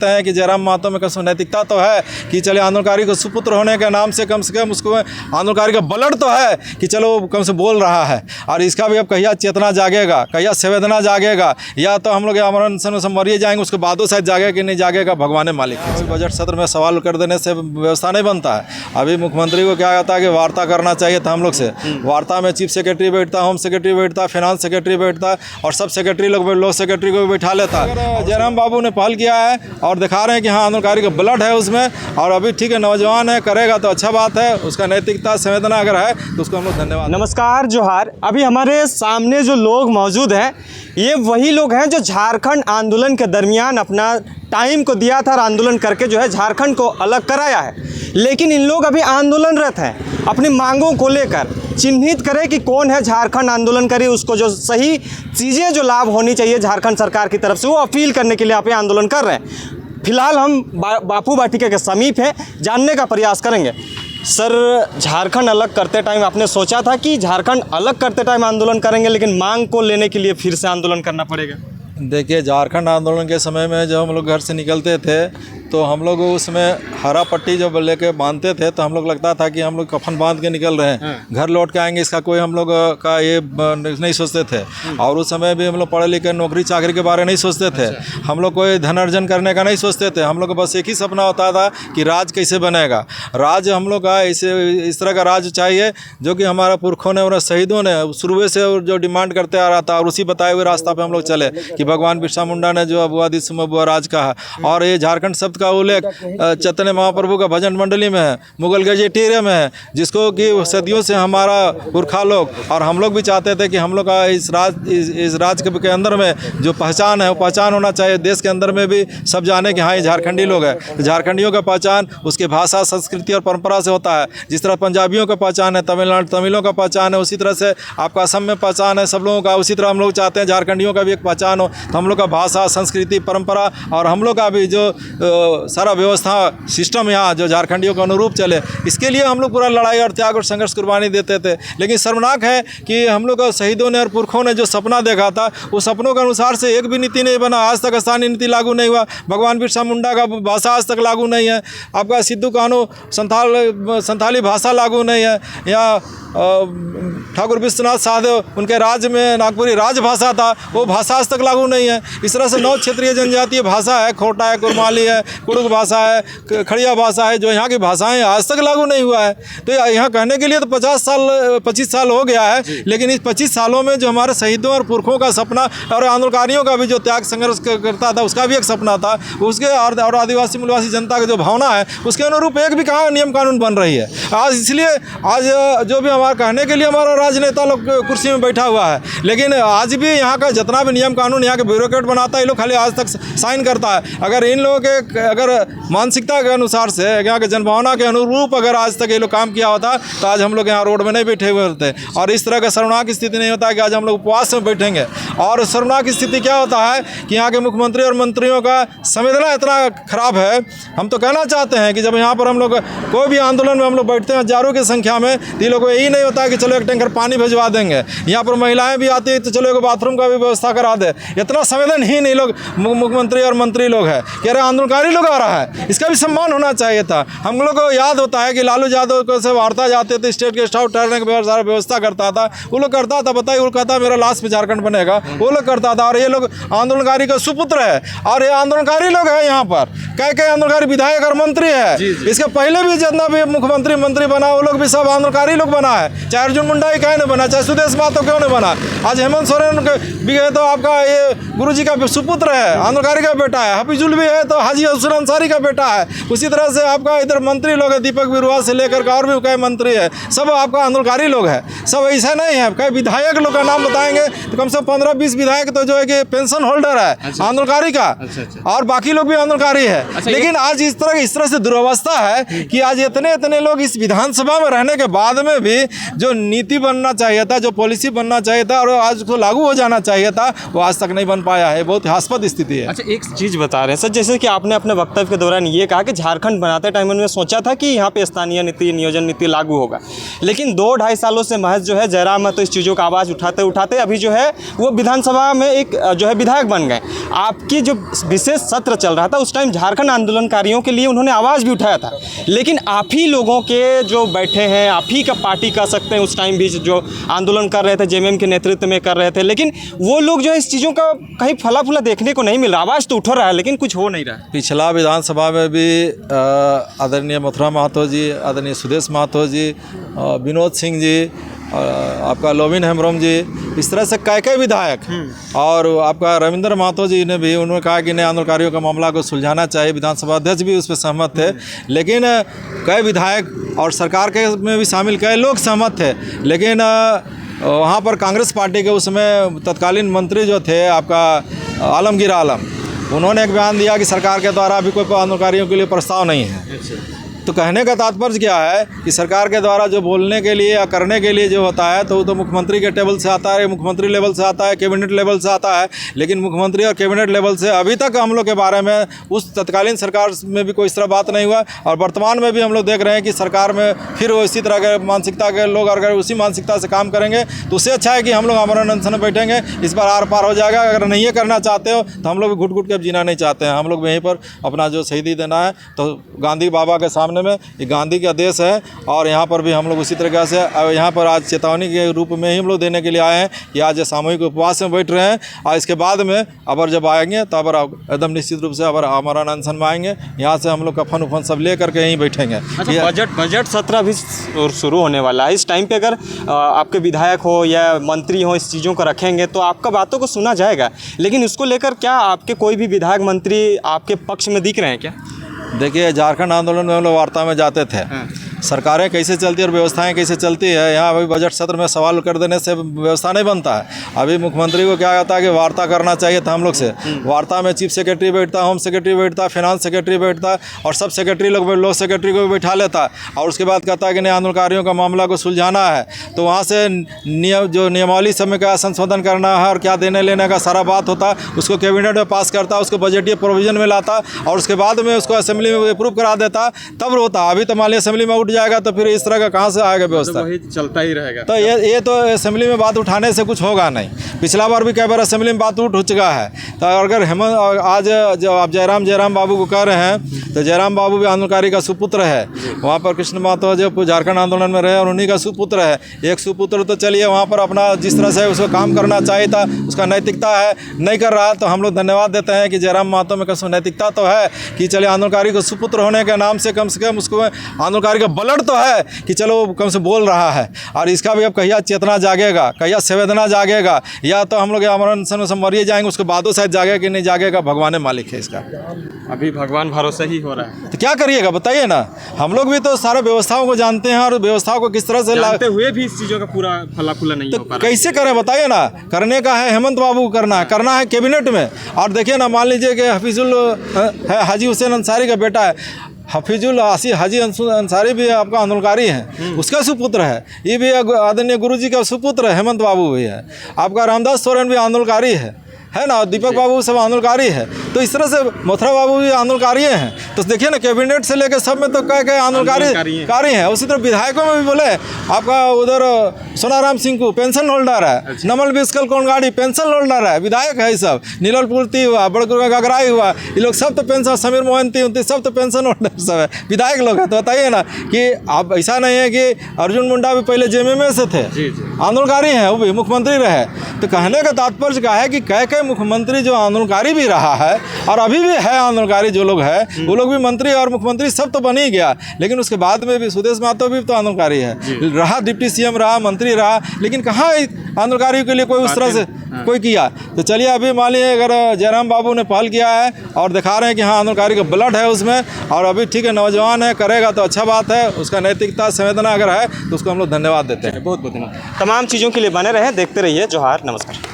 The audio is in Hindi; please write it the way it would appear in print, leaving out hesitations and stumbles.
हैं कि जयराम महतो में कसम नैतिकता तो है कि चले आंदोलनकारी को सुपुत्र होने के नाम से कम उसको आंदोलनकारी का ब्लड तो है कि चलो कम से बोल रहा है। और इसका भी अब कहिया चेतना जागेगा, कहिया संवेदना जागेगा, या तो हम लोग अमरण से मरिए जाएंगे, उसके बादों शायद जागेगा कि नहीं जागेगा, भगवान मालिक। बजट सत्र में सवाल कर देने से व्यवस्था नहीं बनता है। अभी मुख्यमंत्री को क्या कहता है कि वार्ता करना चाहिए था हम लोग से। वार्ता में चीफ सेक्रेटरी बैठता, होम सेक्रेटरी बैठता, फाइनेंस सेक्रेटरी बैठता और सब सेक्रेटरी लोग सेक्रेटरी को भी बैठा लेता। जयराम बाबू ने पहल किया है और दिखा रहे हैं कि हाँ आंदोलनकारी का ब्लड है उसमें, और अभी ठीक है नौजवान है, करेगा तो अच्छा बात है। उसका नैतिकता संवेदना अगर है तो उसको हम लोग धन्यवाद। नमस्कार, जोहार। अभी हमारे सामने जो लोग मौजूद हैं ये वही लोग हैं जो झारखंड आंदोलन के दरमियान अपना टाइम को दिया था और आंदोलन करके जो है झारखंड को अलग कराया है। लेकिन इन लोग अभी आंदोलनरत हैं, अपनी मांगों को लेकर चिन्हित करें कि कौन है झारखंड आंदोलनकारी, उसको जो सही चीज़ें जो लाभ होनी चाहिए झारखंड सरकार की तरफ से वो अपील करने के लिए आप आंदोलन कर रहे हैं। फिलहाल हम बापू वाटिका के समीप हैं, जानने का प्रयास करेंगे। सर, झारखंड अलग करते टाइम आपने सोचा था कि झारखंड अलग करते टाइम आंदोलन करेंगे, लेकिन मांग को लेने के लिए फिर से आंदोलन करना पड़ेगा? देखिए, झारखंड आंदोलन के समय में जब हम लोग घर से निकलते थे तो हम लोग उसमें हरा पट्टी जब लेके बांधते थे तो हम लोग लगता था कि हम लोग कफन बांध के निकल रहे हैं, घर लौट के आएंगे, इसका कोई हम लोग का ये नहीं सोचते थे। और उस समय भी हम लोग पढ़े लिखे नौकरी चाकरी के बारे में नहीं सोचते थे, हम लोग कोई धन अर्जन करने का नहीं सोचते थे। हम लोग को बस एक ही सपना होता था कि राज कैसे बनेगा। राज हम लोग का इस तरह का राज चाहिए जो कि हमारा पुरखों ने और शहीदों ने शुरू से जो डिमांड करते आ रहा था, और उसी बताए हुए रास्ता पर हम लोग चले कि भगवान बिरसा मुंडा ने जो अबुआ दिस अबुआ राज कहा। और ये झारखंड शब्द का उल्लेख चैतन्य महाप्रभु का भजन मंडली में है, मुगल गजेटियर में है, जिसको कि सदियों से हमारा पुरखा लोग और हम लोग भी चाहते थे कि हम लोग का इस राज के अंदर में जो पहचान है वो पहचान होना चाहिए। देश के अंदर में भी सब जाने कि हाँ ये झारखंडी लोग हैं। तो झारखंडियों का पहचान उसके भाषा संस्कृति और परंपरा से होता है। जिस तरह पंजाबियों का पहचान है, तमिलों का पहचान है, उसी तरह से आपका असम में पहचान है सब लोगों का। उसी तरह हम लोग चाहते हैं झारखंडियों का भी एक पहचान हो। तो हम लोग का भाषा संस्कृति परंपरा और हम लोग का भी जो सारा व्यवस्था सिस्टम यहाँ जो झारखंडियों के अनुरूप चले, इसके लिए हम लोग पूरा लड़ाई और त्याग और संघर्ष कुर्बानी देते थे। लेकिन शर्मनाक है कि हम लोग का शहीदों ने और पुरखों ने जो सपना देखा था उस सपनों के अनुसार से एक भी नीति नहीं बना। आज तक स्थानीय नीति लागू नहीं हुआ। भगवान बिरसा मुंडा का भाषा आज तक लागू नहीं है। आपका सिद्धू कान्हू संथाली भाषा लागू नहीं है। या ठाकुर विश्वनाथ साहदेव उनके राज्य में नागपुरी राजभाषा था, वो भाषा आज तक लागू नहीं है। इस तरह से 9 क्षेत्रीय जनजातीय भाषा है, खोटा है, कुरमाली है, कुड़ुक भाषा है, खड़िया भाषा है, जो यहाँ की भाषाएं आज तक लागू नहीं हुआ है। तो यहाँ कहने के लिए तो 25 साल हो गया है, लेकिन इस 25 सालों में जो हमारे शहीदों और पुरखों का सपना और आंदोलनकारियों का भी जो त्याग संघर्ष करता था उसका भी एक सपना था, उसके और आदिवासी मूलवासी जनता की जो भावना है उसके अनुरूप एक भी कहाँ नियम कानून बन रही है आज। इसलिए आज जो भी हमारा कहने के लिए हमारा राजनेता लोग कुर्सी में बैठा हुआ है, लेकिन आज भी यहाँ का जितना भी नियम कानून यहाँ के ब्यूरोक्रेट बनाता है ये लोग खाली आज तक साइन करता है। अगर इन लोगों के अगर मानसिकता के अनुसार से यहाँ के जनभावना के अनुरूप अगर आज तक ये लोग काम किया होता तो आज हम लोग यहाँ रोड में नहीं बैठे हुए होते। और इस तरह का शर्मनाक स्थिति नहीं होता कि आज हम लोग उपवास में बैठेंगे। और शर्मनाक स्थिति क्या होता है कि यहाँ के मुख्यमंत्री और मंत्रियों का संवेदना इतना खराब है। हम तो कहना चाहते हैं कि जब यहाँ पर हम लोग कोई भी आंदोलन में हम लोग बैठते हैं हजारों की संख्या में, तो ये लोग को यही नहीं होता कि चलो एक टैंकर पानी भिजवा देंगे। यहाँ पर महिलाएं भी आती हैं तो चलो एक बाथरूम का भी व्यवस्था करा दे। इतना संवेदनहीन ये लोग मुख्यमंत्री और मंत्री लोग हैं कि अरे आंदोलनकारी लोग आ रहा है, इसका भी सम्मान होना चाहिए था। हम लोग को याद होता है कि लालू यादव को से वार्ता जाते थे, स्टेट गेस्ट हाउस ठहरने की सारा व्यवस्था करता था, वो लोग करता था। बताइए, वो कहता मेरा लास्ट में झारखंड बनेगा, वो लोग करता था। और ये लोग आंदोलनकारी का सुपुत्र है और ये आंदोलनकारी लोग हैं। यहाँ पर कई आंदोलनकारी विधायक और मंत्री है। इसके पहले भी जितना भी मुख्यमंत्री मंत्री बना वो लोग भी सब आंदोलनकारी लोग बना है। चाहे अर्जुन मुंडा ही क्यों नहीं बना, चाहे सुदेश महतो क्यों नहीं बना। आज हेमंत सोरेन भी है तो आपका ये गुरुजी का सुपुत्र है, आंदोलनकारी का बेटा है। हफीजुल भी है तो हाजी हुसैन अंसारी का बेटा है। उसी तरह से आपका इधर मंत्री लोग है, दीपक बिरुआ से लेकर और भी कई मंत्री है, सब आपका आंदोलनकारी लोग है। सब ऐसा नहीं है। कई विधायक लोग का नाम बताएंगे तो कम से कम 15-20 विधायक तो जो है कि पेंशन होल्डर है आंदोलनकारी का। और बाकी लोग भी आंदोलनकारी है। लेकिन आज इस तरह से दुर्व्यवस्था है कि आज इतने लोग इस विधानसभा में रहने के बाद में भी जो नीति बनना चाहिए था, जो पॉलिसी बनना चाहिए था और आज उसको लागू हो जाना चाहिए था, वो आज तक नहीं बन पाया है। बहुत हास्यास्पद स्थिति है। अच्छा, एक चीज़ बता रहे हैं सर, जैसे कि आपने अपने वक्तव्य के दौरान ये कहा कि झारखंड बनाते टाइम उन्होंने सोचा था कि यहाँ पे स्थानीय नीति, नियोजन नीति लागू होगा, लेकिन 2-2.5 सालों से महज जो है जयराम महतो इस चीज़ों का आवाज़ उठाते उठाते अभी जो है वो विधानसभा में एक जो है विधायक बन गए। आपकी जो विशेष सत्र चल रहा था उस टाइम झारखंड आंदोलनकारियों के लिए उन्होंने आवाज़ भी उठाया था, लेकिन आप ही लोगों के जो बैठे हैं, आप ही का पार्टी कह सकते हैं, उस टाइम भी जो आंदोलन कर रहे थे जेएमएम के नेतृत्व में कर रहे थे, लेकिन वो लोग जो है इस चीज़ों का कहीं फला फूला देखने को नहीं मिल रहा। आवाज़ तो उठ रहा है लेकिन कुछ हो नहीं रहा है। पिछला विधानसभा में भी आदरणीय मथुरा महतो जी, आदरणीय सुदेश महतो जी, विनोद सिंह जी, आपका लोविन हेम्ब्रोम जी, इस तरह से कई विधायक और आपका रविंद्र महतो जी ने भी उन्होंने कहा कि नए आंदोलनकारियों का मामला को सुलझाना चाहिए। विधानसभा अध्यक्ष भी उस पर सहमत थे, लेकिन कई विधायक और सरकार के में भी शामिल कई लोग सहमत थे, लेकिन वहाँ पर कांग्रेस पार्टी के उसमें तत्कालीन मंत्री जो थे आपका आलमगीर आलम, उन्होंने एक बयान दिया कि सरकार के द्वारा अभी कोई आंदोलनकारियों के लिए प्रस्ताव नहीं है। तो कहने का तात्पर्य क्या है कि सरकार के द्वारा जो बोलने के लिए या करने के लिए जो होता है तो वो तो मुख्यमंत्री के टेबल से आता है, मुख्यमंत्री लेवल से आता है, कैबिनेट लेवल से आता है, लेकिन मुख्यमंत्री और कैबिनेट लेवल से अभी तक हम लोग के बारे में उस तत्कालीन सरकार में भी कोई इस तरह बात नहीं हुआ। और वर्तमान में भी हम लोग देख रहे हैं कि सरकार में फिर वो इसी तरह के मानसिकता के लोग अगर उसी मानसिकता से काम करेंगे तो उससे अच्छा है कि हम लोग आमरण अनशन में बैठेंगे, इस बार आर पार हो जाएगा। अगर नहीं ये करना चाहते हो तो हम लोग भी घुट घुट के जीना नहीं चाहते हैं, हम लोग यहीं पर अपना जो शहीदी देना है तो गांधी बाबा के सामने में ये गांधी का देश है और यहाँ पर भी हम लोग उसी तरीके से यहाँ पर आज चेतावनी के रूप में ही हम लोग देने के लिए आए हैं कि आज सामूहिक उपवास में बैठ रहे हैं और इसके बाद में अबर जब आएंगे तो अबर एकदम निश्चित रूप से अबर आमरण अनशन में आएंगे। यहाँ से हम लोग कफन उफन सब ले करके यहीं बैठेंगे। अच्छा, बजट सत्र अभी शुरू होने वाला है, इस टाइम पे अगर आपके विधायक हो या मंत्री हो इस चीज़ों को रखेंगे तो आपका बातों को सुना जाएगा, लेकिन इसको लेकर क्या आपके कोई भी विधायक मंत्री आपके पक्ष में दिख रहे हैं क्या? देखिए, झारखंड आंदोलन में हम लोग वार्ता में जाते थे, सरकारें कैसे चलती है और व्यवस्थाएं कैसे चलती है, यहाँ अभी बजट सत्र में सवाल कर देने से व्यवस्था नहीं बनता है। अभी मुख्यमंत्री को क्या कहता है कि वार्ता करना चाहिए था हम लोग से। वार्ता में चीफ सेक्रेटरी बैठता, होम सेक्रेटरी बैठता, फाइनेंस सेक्रेटरी बैठता और सब सेक्रेटरी लोग लॉ सेक्रेटरी को भी बैठा लेता और उसके बाद कहता है कि नए आंदोलनकारियों का मामला को सुलझाना है। तो वहाँ से जो नियमावली सब में क्या संशोधन करना है और क्या देने लेने का सारा बात होता, उसको कैबिनेट में पास करता, उसको बजटीय प्रोविजन में लाता और उसके बाद में उसको असेंबली में अप्रूव करा देता, तब होता। अभी तो मान लिया असेंबली में जाएगा तो फिर इस तरह का कहाँ से आएगा व्यवस्था? वही चलता ही रहेगा। तो ये तो असेंबली में बात उठाने से कुछ होगा नहीं। पिछला बार भी कई बार असेंबली में बात उठ चुका है। तो अगर हेमंत आज जब आप जयराम बाबू को कह रहे हैं तो जयराम बाबू भी आंदोलनकारी का सुपुत्र है। वहाँ पर कृष्ण महतो जो झारखंड आंदोलन में रहे और उन्हीं का सुपुत्र है। एक सुपुत्र तो चलिए वहाँ पर अपना जिस तरह से उसको काम करना चाहिए था, उसका नैतिकता है, नहीं कर रहा, तो हम लोग धन्यवाद देते हैं कि जयराम महतो में कसम नैतिकता तो है कि चलिए आंदोलनकारी को सुपुत्र होने के नाम से कम उसको आंदोलनकारी का ब्लड तो है कि चलो कम से बोल रहा है। और इसका भी अब कहिया चेतना जागेगा, कहिया संवेदना जागेगा, या तो हम लोग आमरण अनशन से मरिए जाएंगे, उसके बादों शायद जागेगा कि नहीं जागेगा, भगवान मालिक है इसका। अभी भगवान भरोसा ही हो रहा है, तो क्या करिएगा बताइए ना। हम लोग भी तो सारे व्यवस्थाओं को जानते हैं और व्यवस्थाओं को किस तरह से जानते हुए भी इस चीज़ों का पूरा फला फूला नहीं हो पा रहा। कैसे करें बताइए ना। करने का है हेमंत बाबू को करना है कैबिनेट में। और देखिए ना, मान लीजिए कि हफीजुल हाजी हुसैन अंसारी का बेटा है, हफीजुल हाजी अंसारी भी आपका आंदोलनकारी है, उसका सुपुत्र है। ये भी आदरणीय गुरुजी का सुपुत्र है, हेमंत बाबू भी है। आपका रामदास सोरेन भी आंदोलनकारी है ना, दीपक बाबू सब आंदोलनकारी है। तो इस तरह से मथुरा बाबू भी आंदोलनकारी हैं। तो देखिए ना, कैबिनेट से लेकर सब में तो कई आंदोलनकारी हैं। उसी तरह विधायकों में भी बोले, आपका उधर सोनाराम सिंह को पेंशन होल्डर है, नमल बिस्कल कोनगाड़ी पेंशन होल्डर है, विधायक है। सब नीलल पूर्ति हुआ, बड़गुरुआ गगराई हुआ, ये लोग सब तो पेंशन, समीर मोहंती सब तो पेंशन होल्डर सब है, विधायक लोग हैं। तो बताइए ना कि आप ऐसा नहीं है कि अर्जुन मुंडा भी पहले जेएमएम से थे, आंदोलनकारी हैं, वो भी मुख्यमंत्री रहे। तो कहने का तात्पर्य क्या है कि कई मुख्यमंत्री जो आंदोलनकारी भी रहा है और अभी भी है आंदोलनकारी जो लोग हैं, वो लोग भी मंत्री और मुख्यमंत्री सब तो बन ही गया, लेकिन उसके बाद में भी सुदेश महतो भी तो आंदोलनकारी है रहा, डिप्टी सीएम रहा, मंत्री रहा, लेकिन कहाँ आंदोलनकारी के लिए कोई उस तरह से कोई किया। तो चलिए, अभी मान लीजिए अगर जयराम बाबू ने पहल किया है और दिखा रहे हैं कि हाँ आंदोलनकारी का ब्लड है उसमें, और अभी ठीक है, नौजवान है, करेगा तो अच्छा बात है, उसका नैतिकता संवेदना अगर है तो उसको हम लोग धन्यवाद देते हैं। बहुत बहुत धन्यवाद। तमाम चीज़ों के लिए बने रहें, देखते रहिए जोहार, नमस्कार।